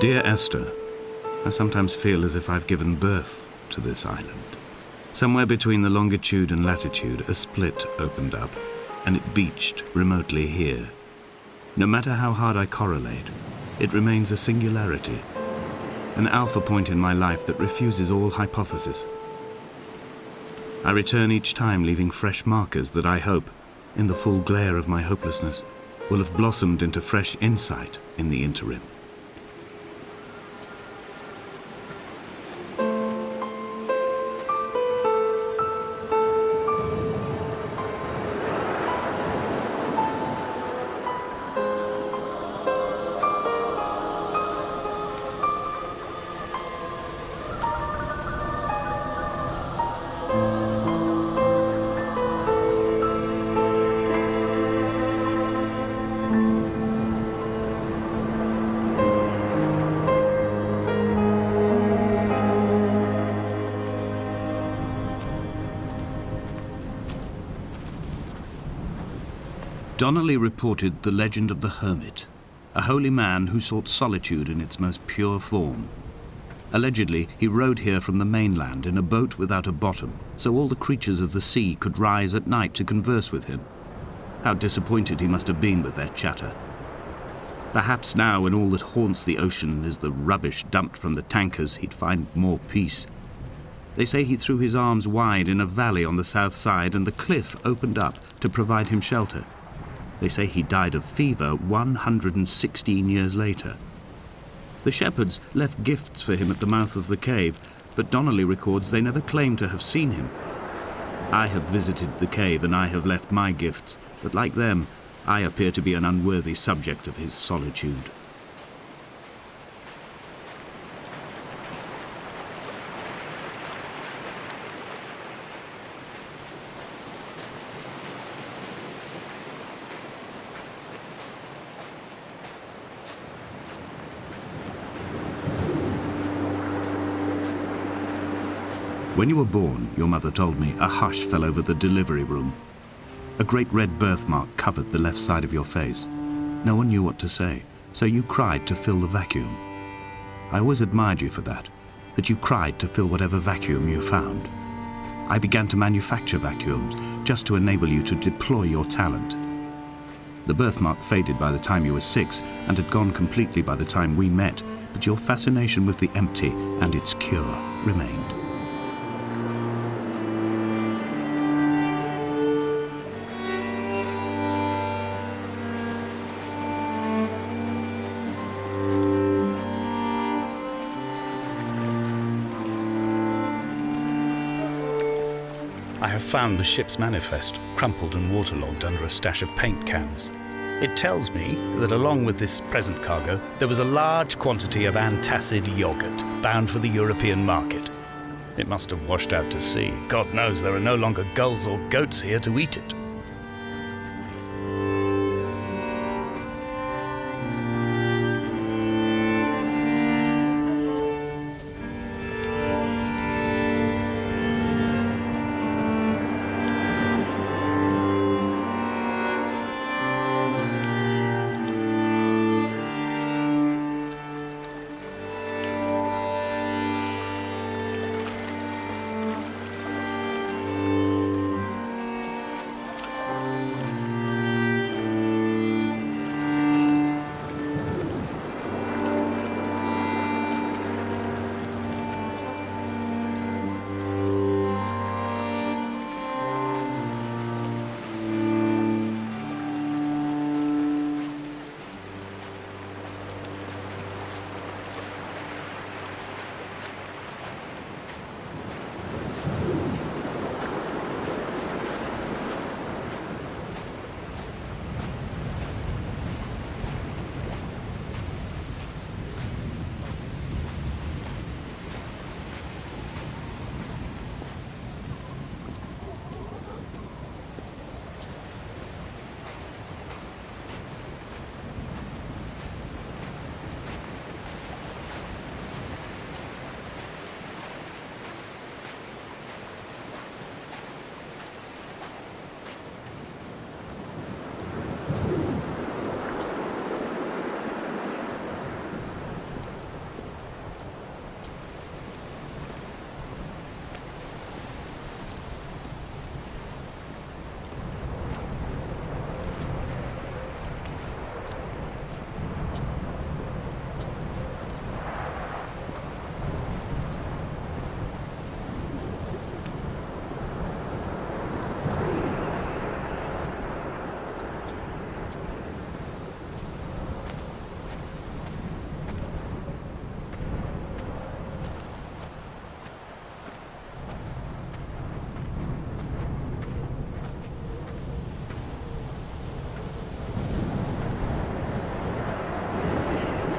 Dear Esther, I sometimes feel as if I've given birth to this island. Somewhere between the longitude and latitude, a split opened up, and it beached remotely here. No matter how hard I correlate, it remains a singularity, an alpha point in my life that refuses all hypothesis. I return each time leaving fresh markers that I hope, in the full glare of my hopelessness, will have blossomed into fresh insight in the interim. Donnelly reported the legend of the hermit, a holy man who sought solitude in its most pure form. Allegedly, he rode here from the mainland in a boat without a bottom, so all the creatures of the sea could rise at night to converse with him. How disappointed he must have been with their chatter. Perhaps now, when all that haunts the ocean is the rubbish dumped from the tankers, he'd find more peace. They say he threw his arms wide in a valley on the south side, and the cliff opened up to provide him shelter. They say he died of fever 116 years later. The shepherds left gifts for him at the mouth of the cave, but Donnelly records they never claimed to have seen him. I have visited the cave and I have left my gifts, but like them, I appear to be an unworthy subject of his solitude. When you were born, your mother told me, a hush fell over the delivery room. A great red birthmark covered the left side of your face. No one knew what to say, so you cried to fill the vacuum. I always admired you for that you cried to fill whatever vacuum you found. I began to manufacture vacuums just to enable you to deploy your talent. The birthmark faded by the time you were 6 and had gone completely by the time we met, but your fascination with the empty and its cure remained. I have found the ship's manifest, crumpled and waterlogged under a stash of paint cans. It tells me that along with this present cargo, there was a large quantity of antacid yogurt bound for the European market. It must have washed out to sea. God knows there are no longer gulls or goats here to eat it.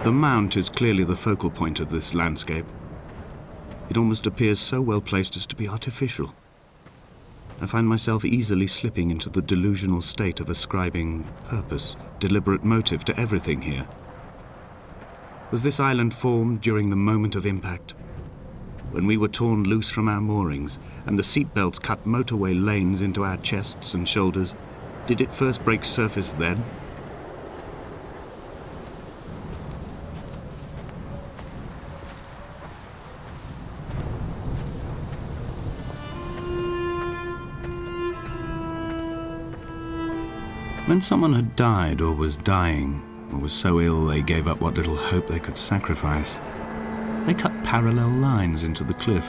The mount is clearly the focal point of this landscape. It almost appears so well placed as to be artificial. I find myself easily slipping into the delusional state of ascribing purpose, deliberate motive to everything here. Was this island formed during the moment of impact? When we were torn loose from our moorings and the seatbelts cut motorway lanes into our chests and shoulders, did it first break surface then? When someone had died or was dying, or was so ill they gave up what little hope they could sacrifice, they cut parallel lines into the cliff,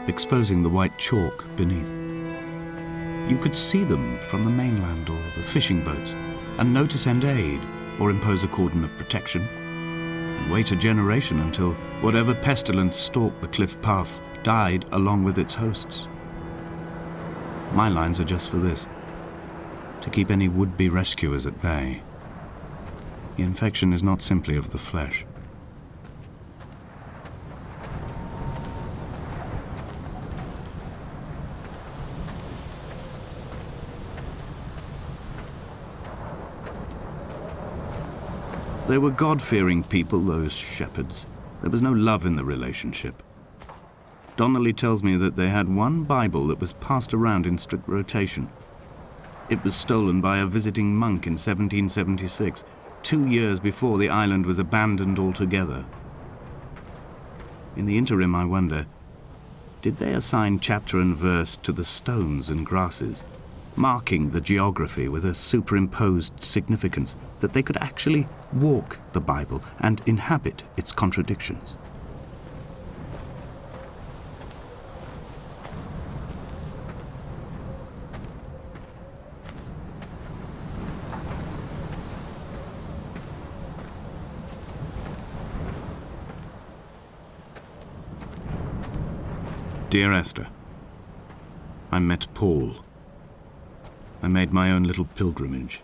exposing the white chalk beneath. You could see them from the mainland or the fishing boats, and know to send aid or impose a cordon of protection, and wait a generation until whatever pestilence stalked the cliff paths died along with its hosts. My lines are just for this: to keep any would-be rescuers at bay. The infection is not simply of the flesh. They were God-fearing people, those shepherds. There was no love in the relationship. Donnelly tells me that they had one Bible that was passed around in strict rotation. It was stolen by a visiting monk in 1776, 2 years before the island was abandoned altogether. In the interim, I wonder, did they assign chapter and verse to the stones and grasses, marking the geography with a superimposed significance that they could actually walk the Bible and inhabit its contradictions? Dear Esther, I met Paul. I made my own little pilgrimage.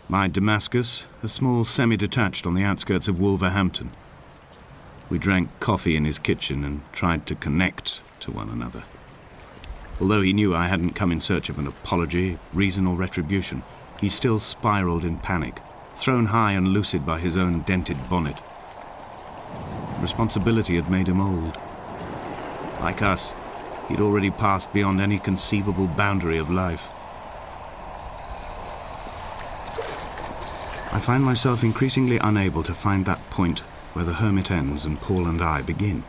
My Damascus, a small semi-detached on the outskirts of Wolverhampton. We drank coffee in his kitchen and tried to connect to one another. Although he knew I hadn't come in search of an apology, reason or retribution, he still spiraled in panic, thrown high and lucid by his own dented bonnet. Responsibility had made him old. Like us, he'd already passed beyond any conceivable boundary of life. I find myself increasingly unable to find that point where the hermit ends and Paul and I begin.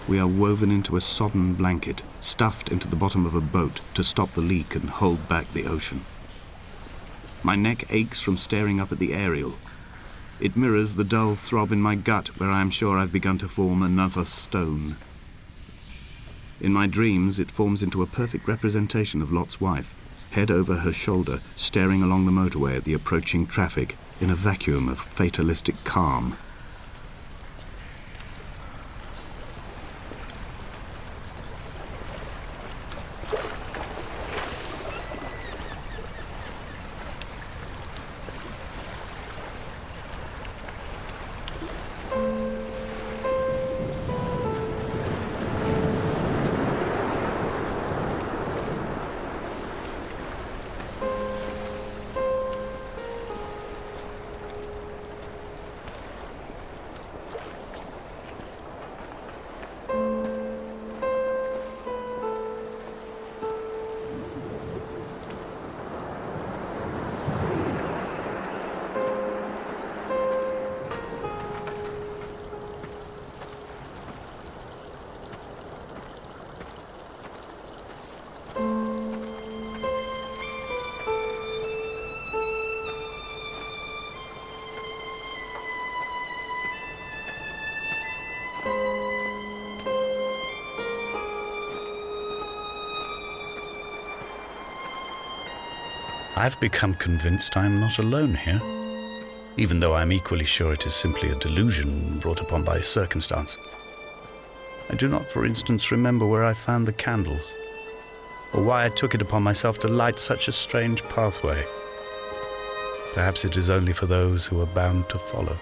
We are woven into a sodden blanket, stuffed into the bottom of a boat to stop the leak and hold back the ocean. My neck aches from staring up at the aerial. It mirrors the dull throb in my gut where I am sure I've begun to form another stone. In my dreams, it forms into a perfect representation of Lot's wife, head over her shoulder, staring along the motorway at the approaching traffic in a vacuum of fatalistic calm. I've become convinced I am not alone here, even though I'm equally sure it is simply a delusion brought upon by circumstance. I do not, for instance, remember where I found the candles, or why I took it upon myself to light such a strange pathway. Perhaps it is only for those who are bound to follow.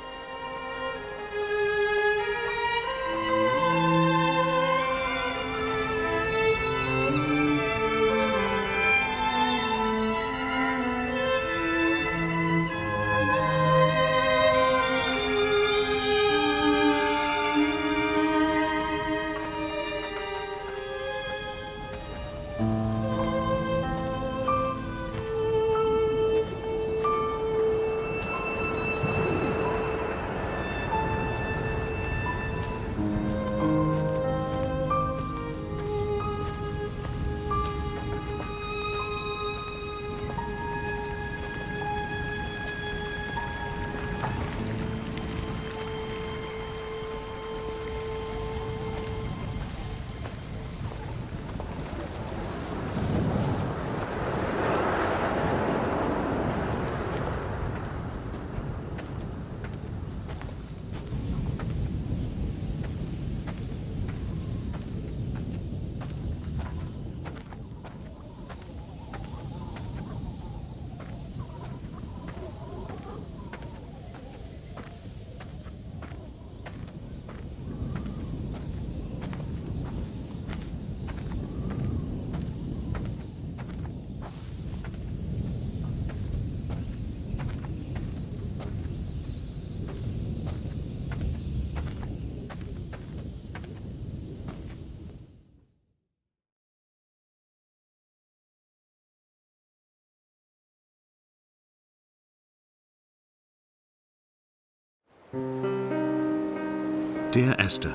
Dear Esther,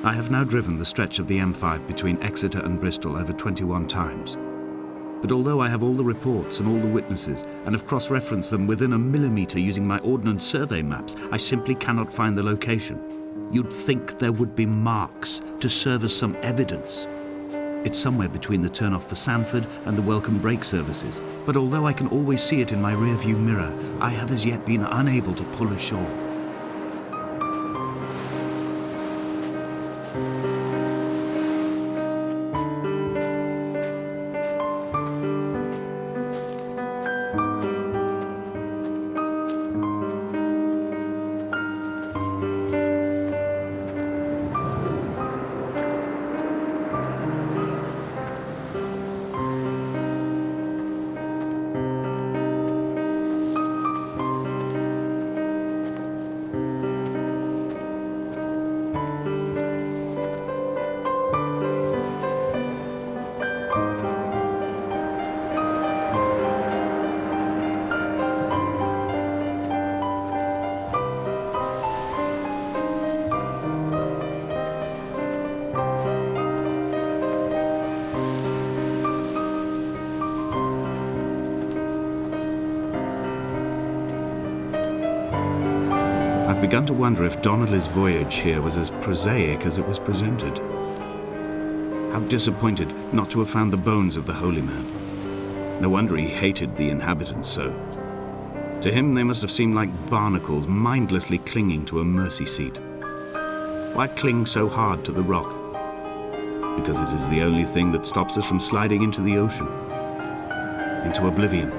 I have now driven the stretch of the M5 between Exeter and Bristol over 21 times. But although I have all the reports and all the witnesses and have cross-referenced them within a millimetre using my Ordnance Survey maps, I simply cannot find the location. You'd think there would be marks to serve as some evidence. It's somewhere between the turn-off for Sanford and the welcome brake services. But although I can always see it in my rear-view mirror, I have as yet been unable to pull ashore. I've begun to wonder if Donnelly's voyage here was as prosaic as it was presented. How disappointed not to have found the bones of the holy man. No wonder he hated the inhabitants so. To him they must have seemed like barnacles mindlessly clinging to a mercy seat. Why cling so hard to the rock? Because it is the only thing that stops us from sliding into the ocean, into oblivion.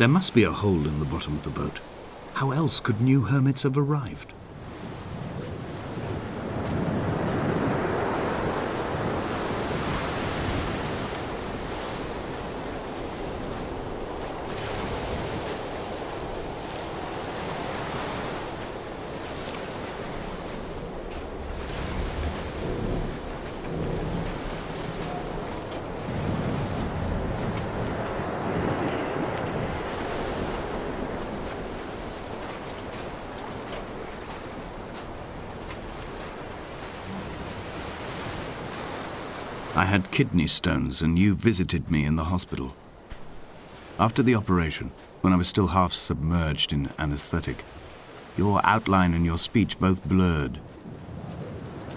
There must be a hole in the bottom of the boat. How else could new hermits have arrived? I had kidney stones and you visited me in the hospital. After the operation, when I was still half submerged in anesthetic, your outline and your speech both blurred.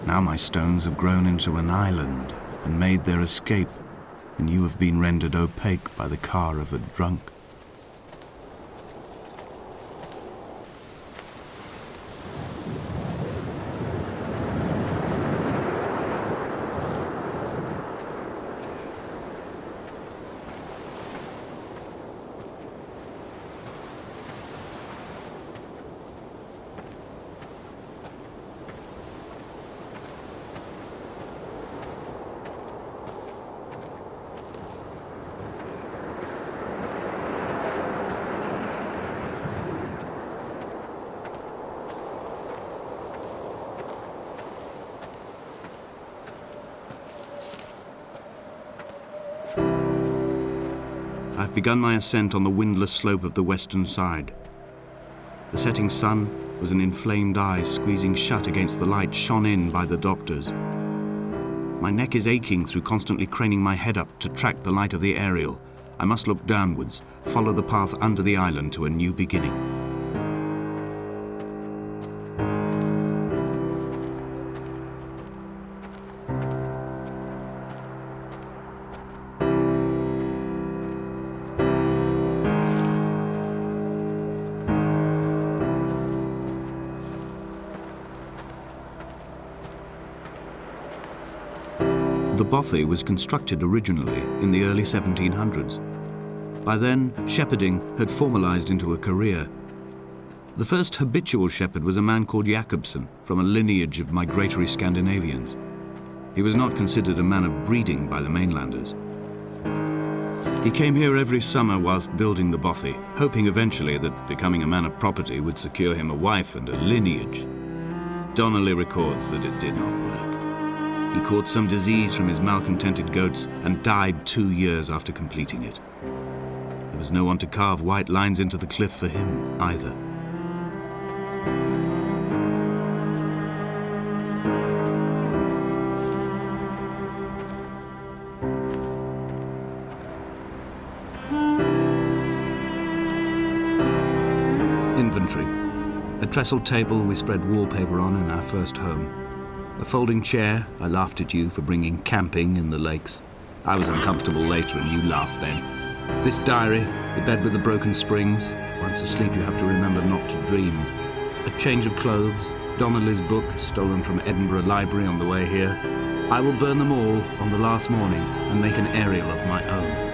Now my stones have grown into an island and made their escape, and you have been rendered opaque by the car of a drunk. I've begun my ascent on the windless slope of the western side. The setting sun, was an inflamed eye squeezing shut against the light shone in by the doctors. My neck is aching through constantly craning my head up to track the light of the aerial. I must look downwards, follow the path under the island to a new beginning. The bothy was constructed originally in the early 1700s. By then, shepherding had formalized into a career. The first habitual shepherd was a man called Jakobsen, from a lineage of migratory Scandinavians. He was not considered a man of breeding by the mainlanders. He came here every summer whilst building the bothy, hoping eventually that becoming a man of property would secure him a wife and a lineage. Donnelly records that it did not work. He caught some disease from his malcontented goats and died 2 years after completing it. There was no one to carve white lines into the cliff for him either. Inventory. A trestle table we spread wallpaper on in our first home. A folding chair. I laughed at you for bringing camping in the lakes. I was uncomfortable later and you laughed then. This diary, the bed with the broken springs. Once asleep you have to remember not to dream. A change of clothes. Donnelly's book, stolen from Edinburgh Library on the way here. I will burn them all on the last morning and make an aerial of my own.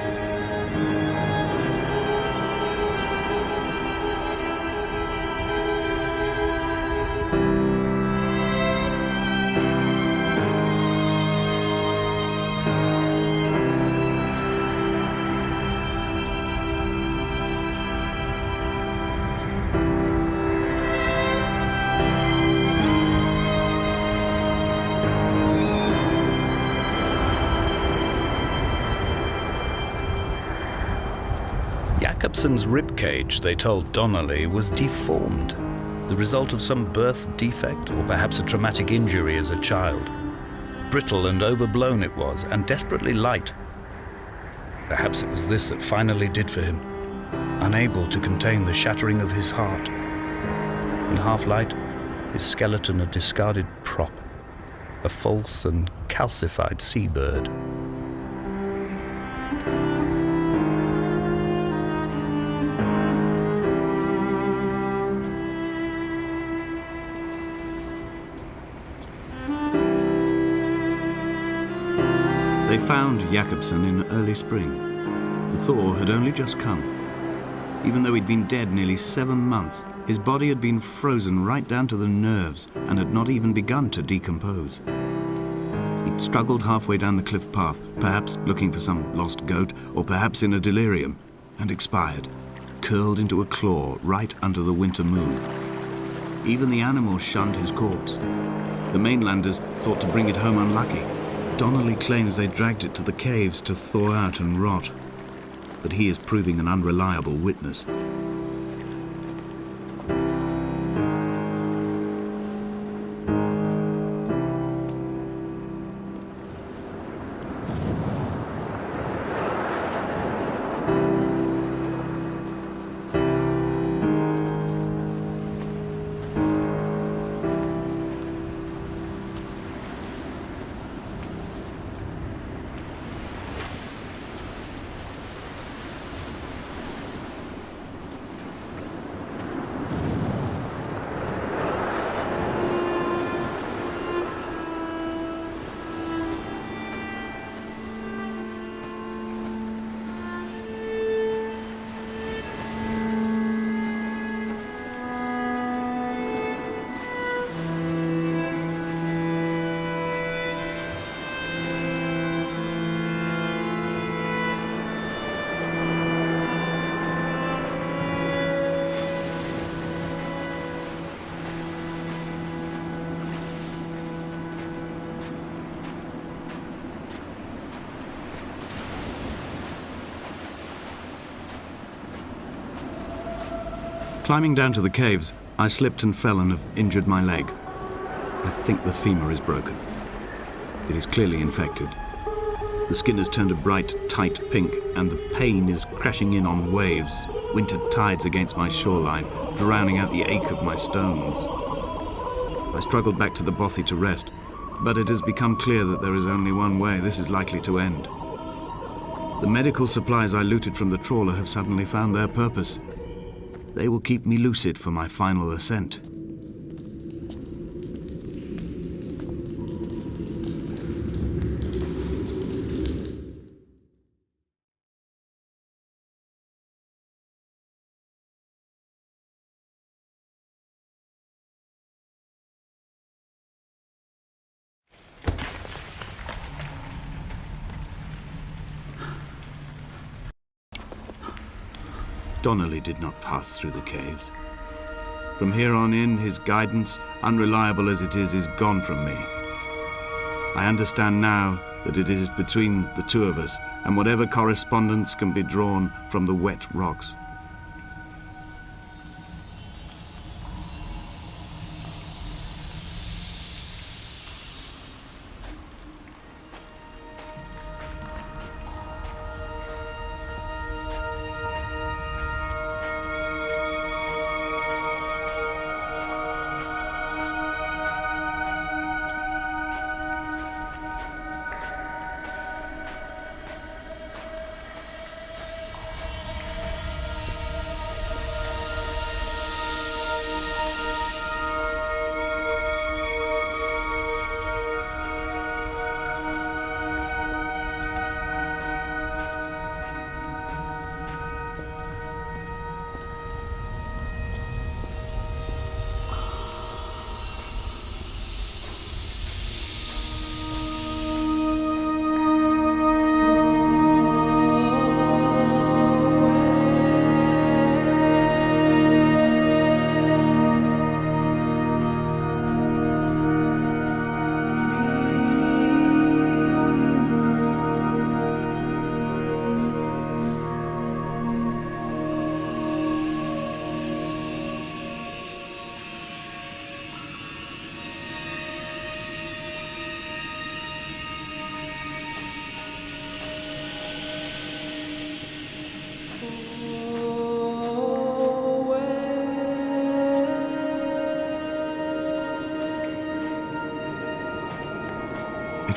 Jakobsen's ribcage, they told Donnelly, was deformed, the result of some birth defect or perhaps a traumatic injury as a child. Brittle and overblown it was, and desperately light. Perhaps it was this that finally did for him, unable to contain the shattering of his heart. In half-light, his skeleton a discarded prop, a false and calcified seabird. They found Jakobsen in early spring. The thaw had only just come. Even though he'd been dead nearly 7 months, his body had been frozen right down to the nerves and had not even begun to decompose. He'd struggled halfway down the cliff path, perhaps looking for some lost goat, or perhaps in a delirium, and expired, curled into a claw right under the winter moon. Even the animals shunned his corpse. The mainlanders thought to bring it home unlucky. Donnelly claims they dragged it to the caves to thaw out and rot, but he is proving an unreliable witness. Climbing down to the caves, I slipped and fell and have injured my leg. I think the femur is broken. It is clearly infected. The skin has turned a bright, tight pink, and the pain is crashing in on waves, winter tides against my shoreline, drowning out the ache of my stones. I struggled back to the bothy to rest, but it has become clear that there is only one way this is likely to end. The medical supplies I looted from the trawler have suddenly found their purpose. They will keep me lucid for my final ascent. Donnelly did not pass through the caves. From here on in, his guidance, unreliable as it is gone from me. I understand now that it is between the two of us, and whatever correspondence can be drawn from the wet rocks.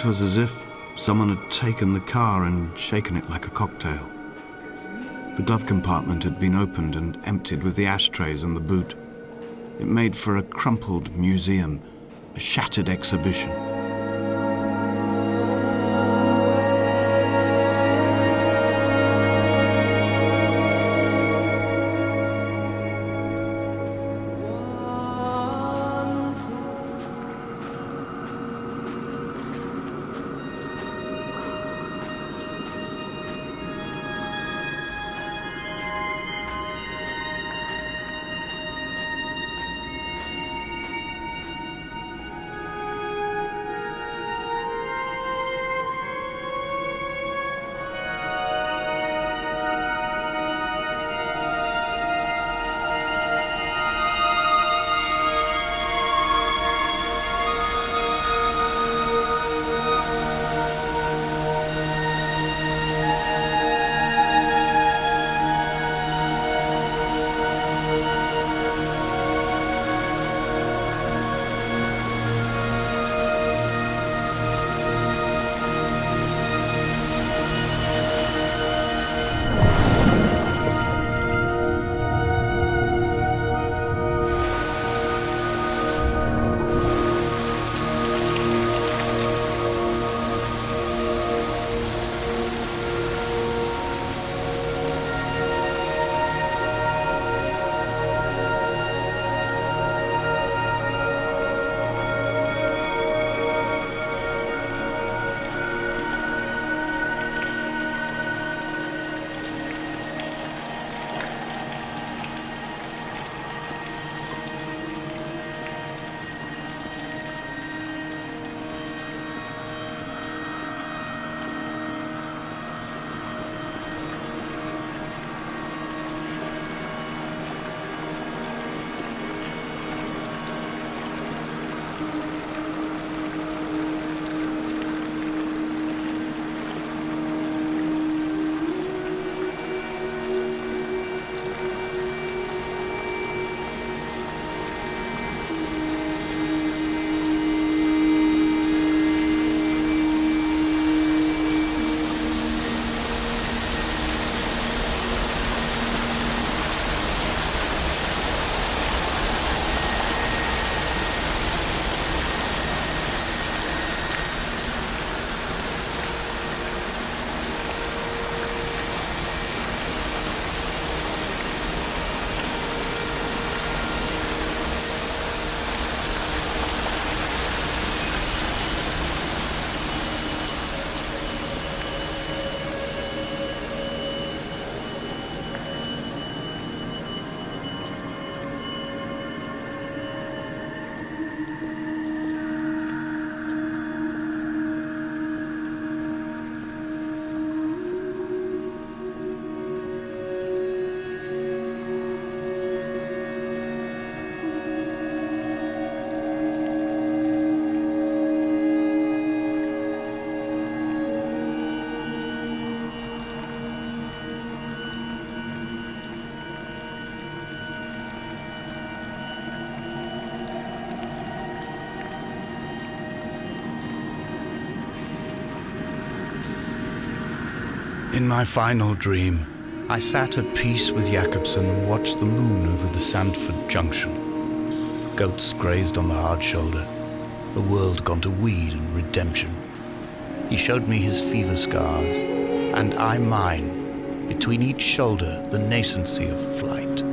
It was as if someone had taken the car and shaken it like a cocktail. The glove compartment had been opened and emptied with the ashtrays and the boot. It made for a crumpled museum, a shattered exhibition. In my final dream, I sat at peace with Jakobsen and watched the moon over the Sandford Junction. Goats grazed on the hard shoulder, the world gone to weed and redemption. He showed me his fever scars, and I mine, between each shoulder the nascency of flight.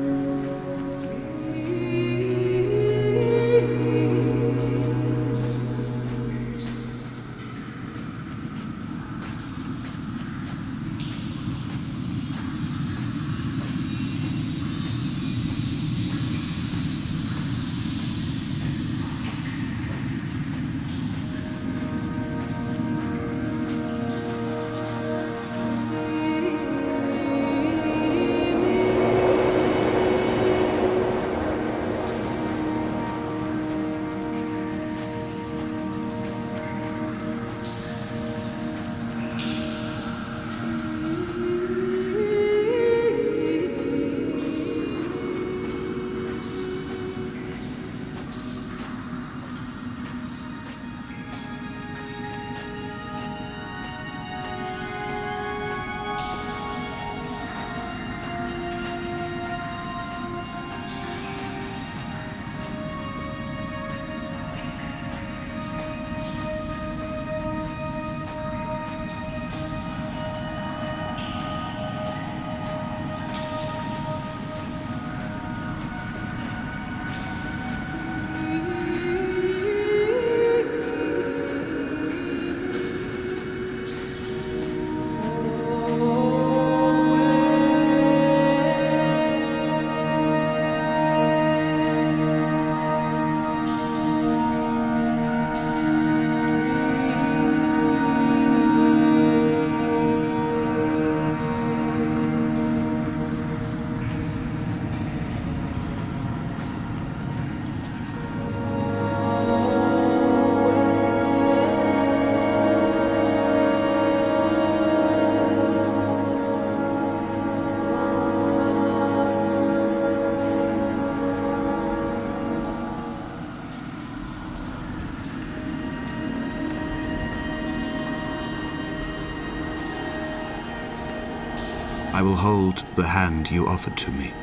I will hold the hand you offered to me,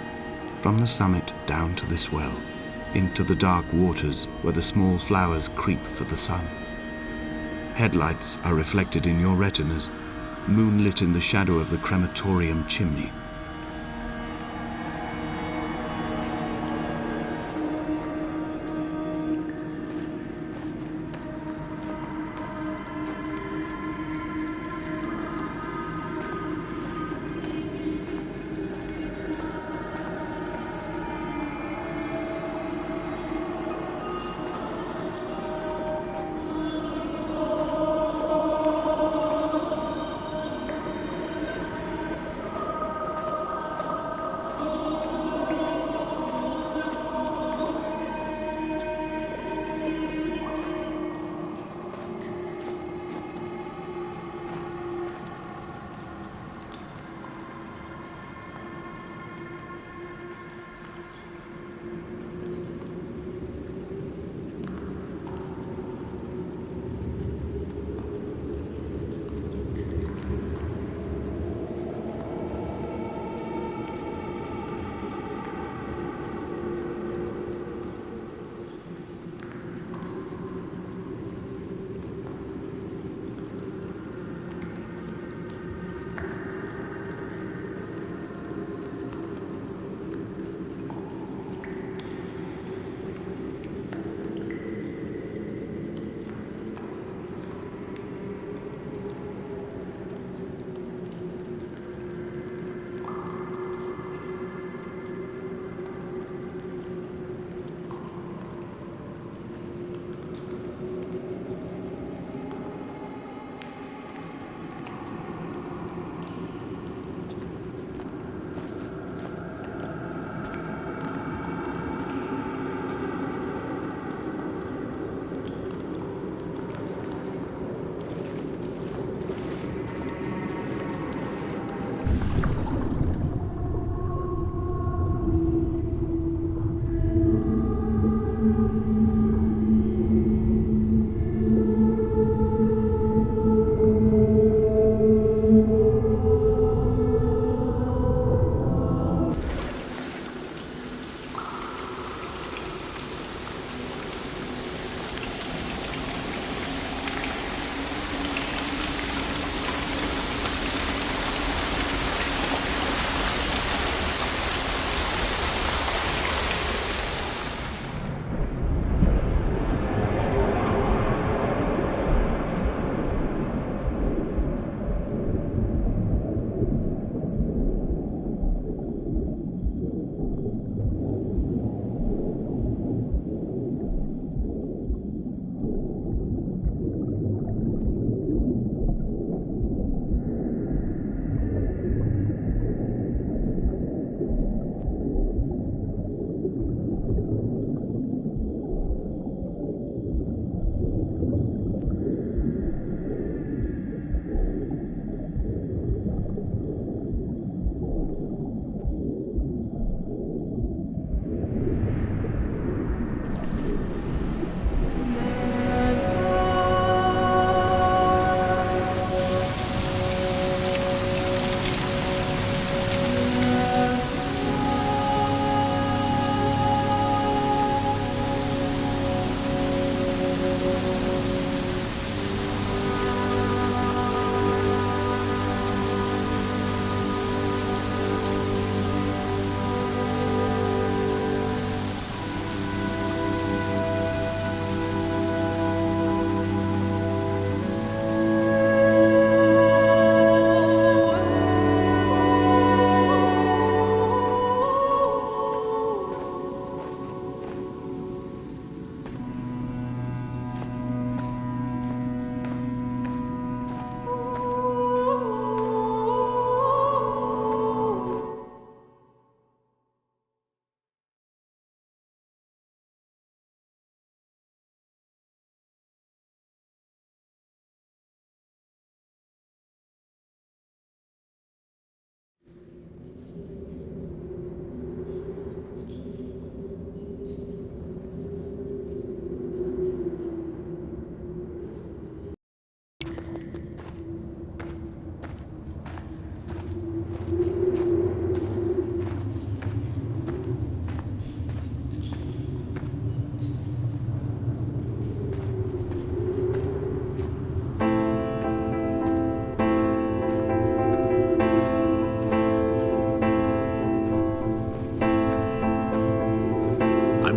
from the summit down to this well, into the dark waters where the small flowers creep for the sun. Headlights are reflected in your retinas, moonlit in the shadow of the crematorium chimney.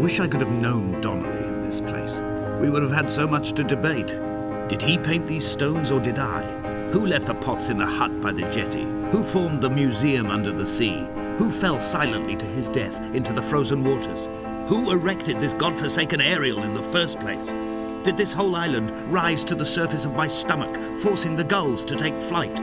wish I could have known Donnelly in this place. We would have had so much to debate. Did he paint these stones, or did I? Who left the pots in the hut by the jetty? Who formed the museum under the sea? Who fell silently to his death into the frozen waters? Who erected this godforsaken aerial in the first place? Did this whole island rise to the surface of my stomach, forcing the gulls to take flight?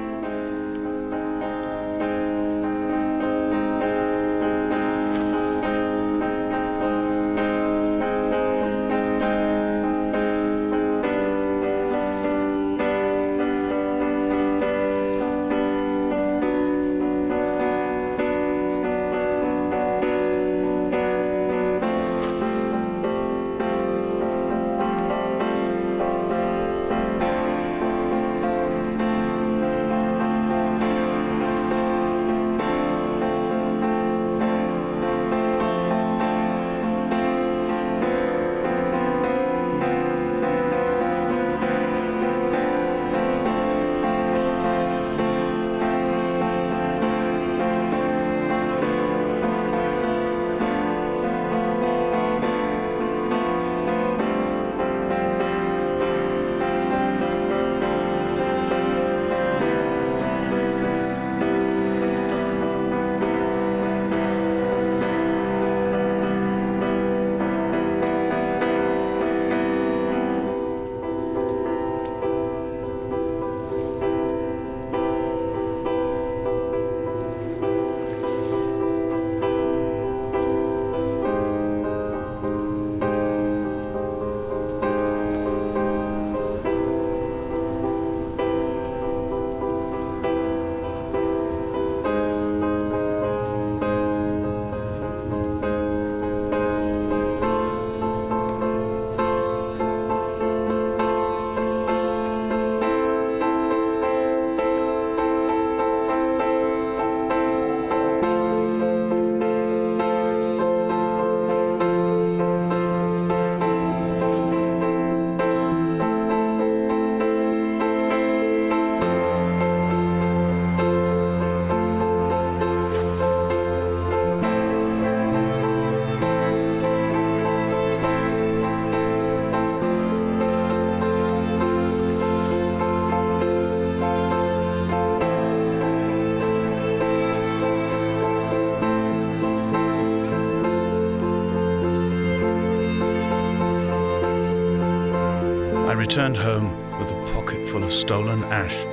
returned home with a pocket full of stolen ash.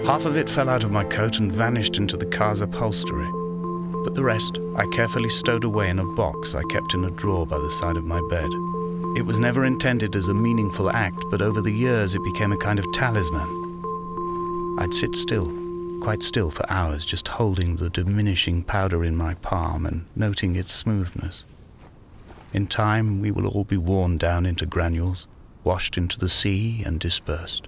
Half of it fell out of my coat and vanished into the car's upholstery, but the rest I carefully stowed away in a box I kept in a drawer by the side of my bed. It was never intended as a meaningful act, but over the years it became a kind of talisman. I'd sit still, quite still for hours, just holding the diminishing powder in my palm and noting its smoothness. In time, we will all be worn down into granules, washed into the sea and dispersed.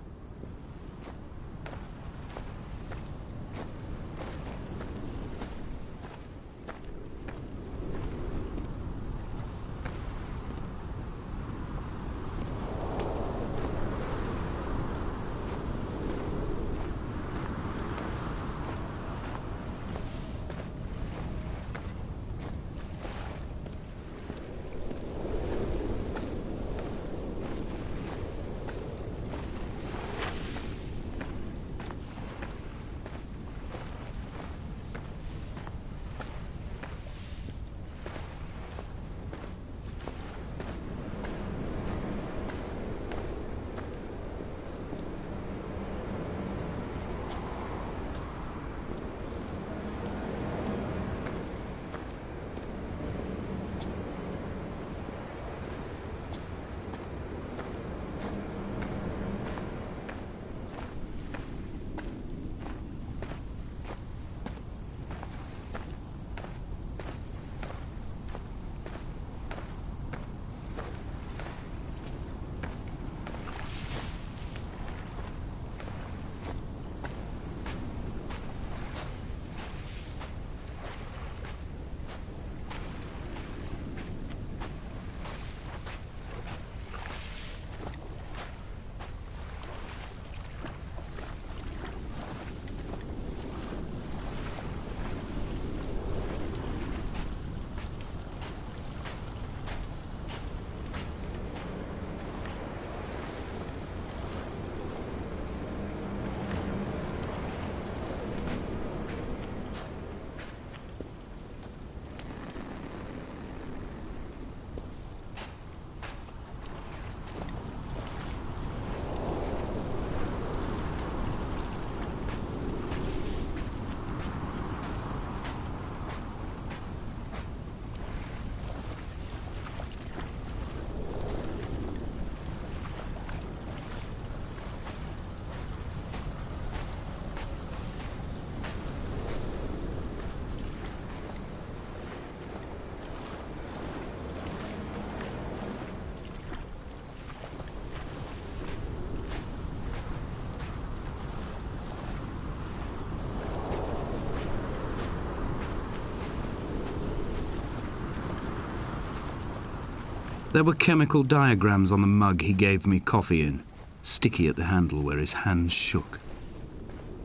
There were chemical diagrams on the mug he gave me coffee in, sticky at the handle where his hands shook.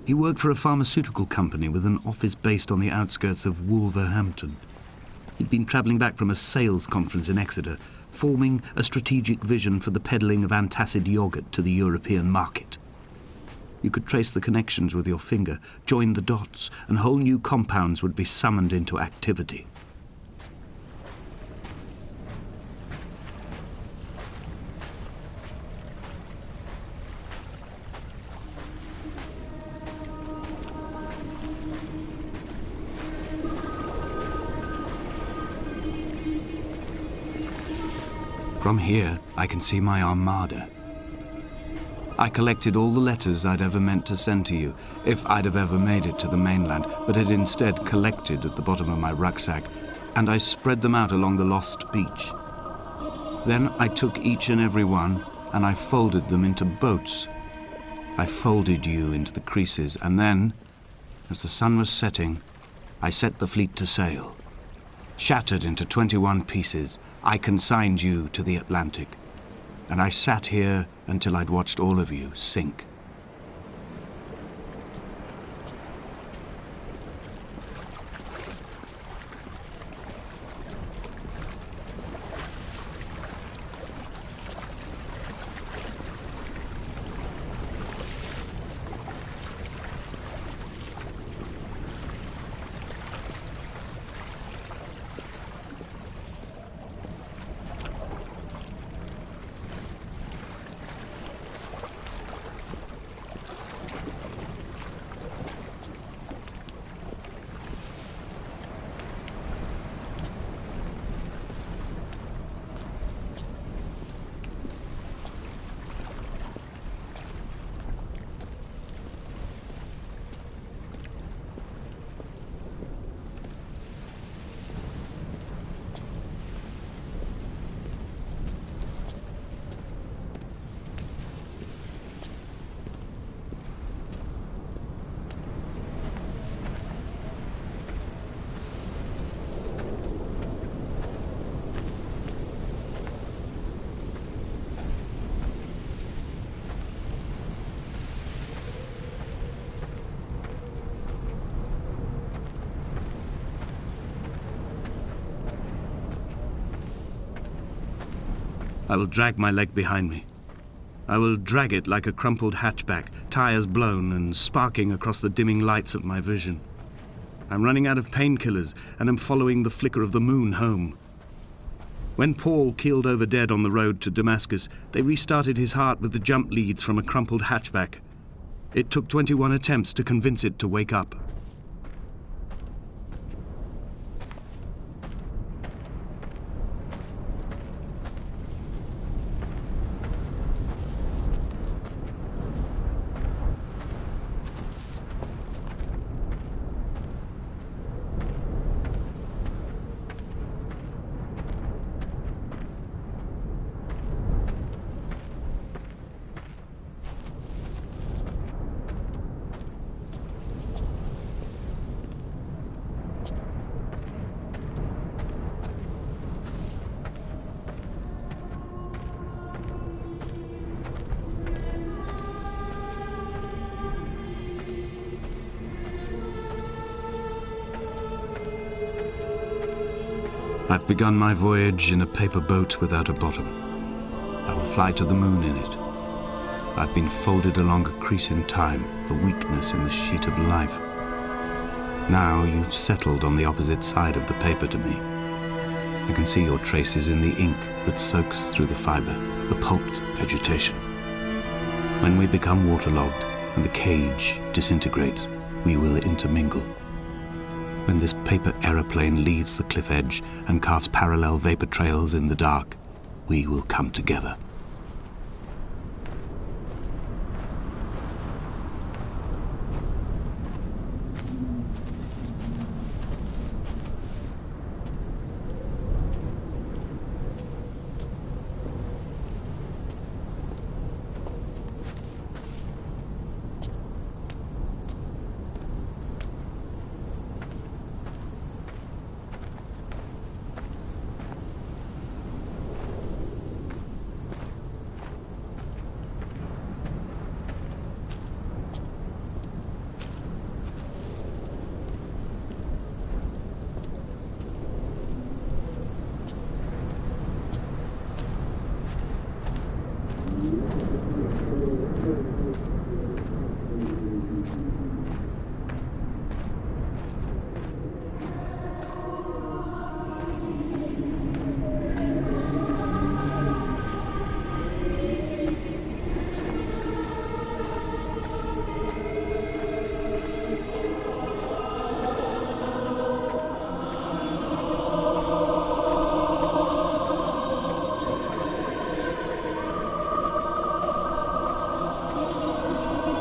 He worked for a pharmaceutical company with an office based on the outskirts of Wolverhampton. He'd been travelling back from a sales conference in Exeter, forming a strategic vision for the peddling of antacid yogurt to the European market. You could trace the connections with your finger, join the dots, and whole new compounds would be summoned into activity. From here, I can see my armada. I collected all the letters I'd ever meant to send to you, if I'd have ever made it to the mainland, but had instead collected at the bottom of my rucksack, and I spread them out along the lost beach. Then I took each and every one, and I folded them into boats. I folded you into the creases, and then, as the sun was setting, I set the fleet to sail. Shattered into 21 pieces, I consigned you to the Atlantic, and I sat here until I'd watched all of you sink. I will drag my leg behind me. I will drag it like a crumpled hatchback, tires blown and sparking across the dimming lights of my vision. I'm running out of painkillers and am following the flicker of the moon home. When Paul keeled over dead on the road to Damascus, they restarted his heart with the jump leads from a crumpled hatchback. It took 21 attempts to convince it to wake up. I've begun my voyage in a paper boat without a bottom. I will fly to the moon in it. I've been folded along a crease in time, a weakness in the sheet of life. Now you've settled on the opposite side of the paper to me. I can see your traces in the ink that soaks through the fiber, the pulped vegetation. When we become waterlogged and the cage disintegrates, we will intermingle. When this paper aeroplane leaves the cliff edge and carves parallel vapor trails in the dark, we will come together.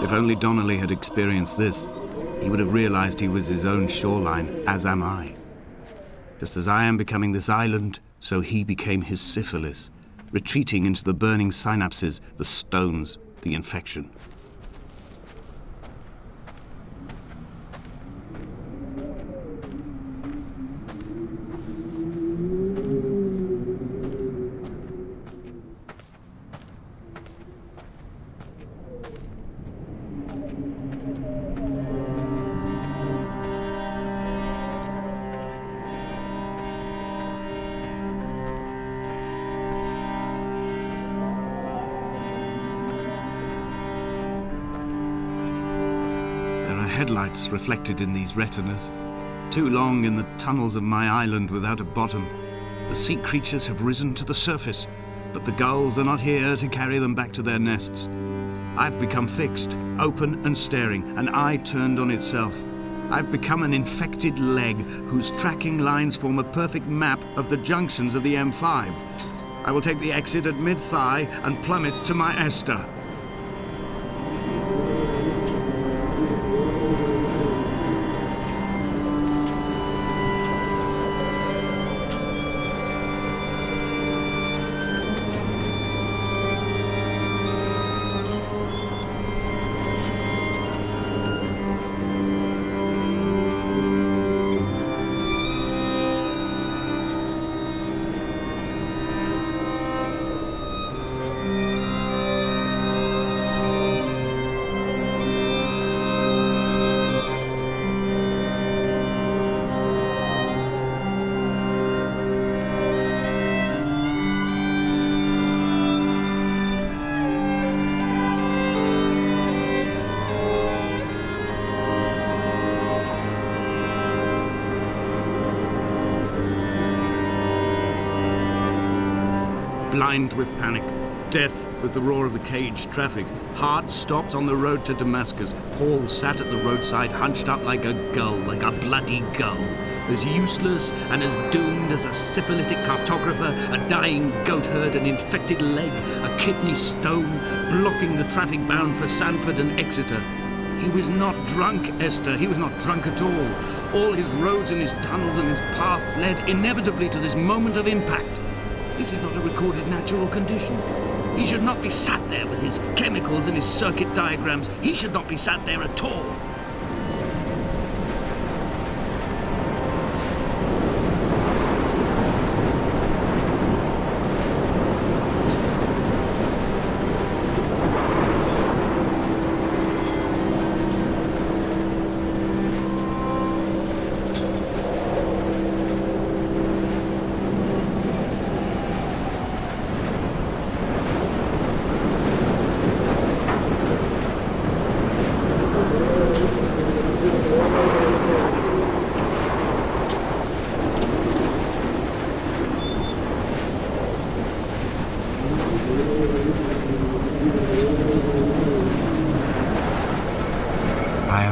If only Donnelly had experienced this, he would have realized he was his own shoreline, as am I. Just as I am becoming this island, so he became his syphilis, retreating into the burning synapses, the stones, the infection. Headlights reflected in these retinas. Too long in the tunnels of my island without a bottom. The sea creatures have risen to the surface, but the gulls are not here to carry them back to their nests. I've become fixed, open and staring, an eye turned on itself. I've become an infected leg whose tracking lines form a perfect map of the junctions of the M5. I will take the exit at mid-thigh and plummet to my Esther. Blind with panic, deaf with the roar of the caged traffic, heart stopped on the road to Damascus, Paul sat at the roadside hunched up like a gull, like a bloody gull, as useless and as doomed as a syphilitic cartographer, a dying goatherd, an infected leg, a kidney stone, blocking the traffic bound for Sanford and Exeter. He was not drunk, Esther, he was not drunk at all. All his roads and his tunnels and his paths led inevitably to this moment of impact. This is not a recorded natural condition. He should not be sat there with his chemicals and his circuit diagrams. He should not be sat there at all.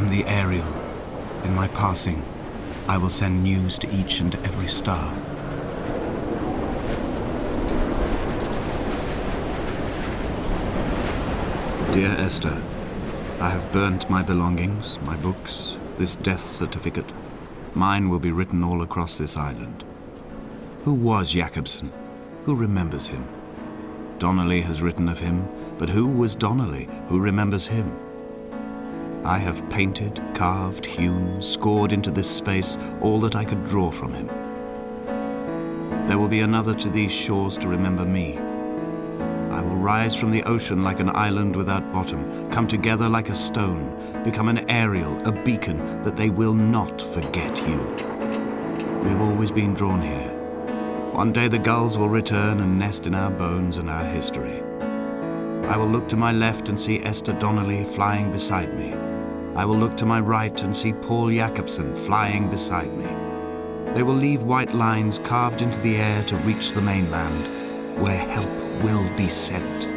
The Ariel. In my passing, I will send news to each and every star. Dear Esther, I have burnt my belongings, my books, this death certificate. Mine will be written all across this island. Who was Jakobsen? Who remembers him? Donnelly has written of him, but who was Donnelly? Who remembers him? I have painted, carved, hewn, scored into this space all that I could draw from him. There will be another to these shores to remember me. I will rise from the ocean like an island without bottom, come together like a stone, become an Ariel, a beacon, that they will not forget you. We have always been drawn here. One day the gulls will return and nest in our bones and our history. I will look to my left and see Esther Donnelly flying beside me. I will look to my right and see Paul Jakobsen flying beside me. They will leave white lines carved into the air to reach the mainland, where help will be sent.